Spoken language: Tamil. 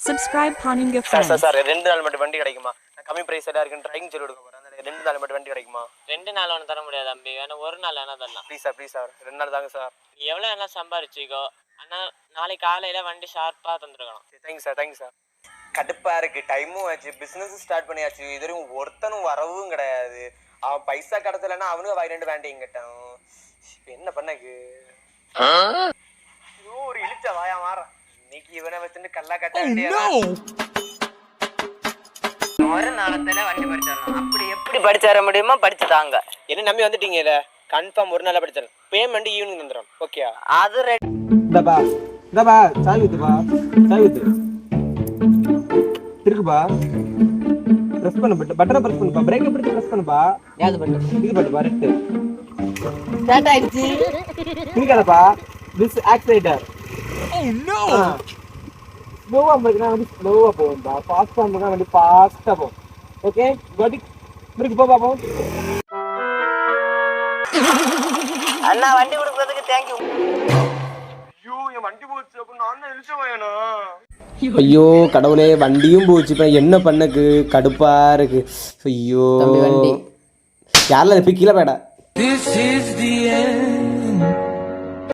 Subscribe Panunga sir Friends. Sir 2 நாள் மட்டும் வண்டி கிடைக்குமா? நான் கம்மி பிரைஸ் எல்லாம் இருக்குன்னு ட்ரைவிங் சொல்லி கொடுக்க போறேன். 2 நாள் மட்டும் வண்டி கிடைக்குமா? 2 நாள் ஒன்று தர முடியாது தம்பி, வேணா ஒரு நாள் வேணா தரலாம். ப்ளீஸ் சார் 2 நாள் தாங்க சார். நீ எவ்வளோ வேணா சம்பாரிச்சிக்கோ, ஆனால் நாளைக்கு காலையில் வண்டி ஷார்ப்பாக தந்துருக்கணும். Thank you sir. கடுப்பா இருக்கு, டைமும் ஆச்சு, பிசினஸ் ஸ்டார்ட் பண்ணியாச்சு, இதுவரையும் ஒருத்தனும் வரவும் கிடையாது. அவன் பைசா கடத்தலைன்னா அவனுக்கு வாய் 2 வேண்டியும் கேட்டான். இப்போ என்ன பண்ணக்கு? ஒரு இழிச்ச வாயா மாற இன்னைக்கு இவனை வச்சுட்டு கல்லா கட்ட ஒரு நாளத்துல வண்டி படிச்சிடணும். அப்படி எப்படி படிச்சு தர முடியுமோ படிச்சு தாங்க. என்ன நம்பி வந்துட்டீங்கல்ல, கன்ஃபார்ம் ஒரு நாள் படிச்சிடலாம். பேமெண்ட் ஈவினிங் வந்துடும். ஓகே அது ரெடி. இந்தப்பா சாய் ஊத்துப்பா, சாய் ஊத்து இருக்குப்பா. பிரஸ் பண்ணு, பட்டனை பிரஸ் பண்ணுப்பா, பிரேக்கை பிடிச்சு பிரஸ் பண்ணுப்பா. யாவது பட்டு இது பட்டுப்பா, ரெட்டு ஸ்டார்ட் ஆயிடுச்சு. இருக்காதப்பா, திஸ் ஆக்சிலேட்டர். ஸ்லோவா போயிருக்கா வந்து ஸ்லோவா போகும்பா, ஃபாஸ்டா போனா வந்து ஃபாஸ்டா போகும். Okay got it. முறுக்கு போ பாப்போம். அண்ணா வண்டி கொடுக்கறதுக்கு தேங்க் யூ. ஐயோ என் வண்டி போச்சு, அப்ப நான் தான் இழிச்ச வாயனா. ஐயோ கடவுளே, வண்டியும் போச்சு. இப்போ என்ன பண்ணக்கு? கடுப்பா இருக்கு. ஐயோ வண்டி யாரில் போய் கீழே போயிடா. This is the end.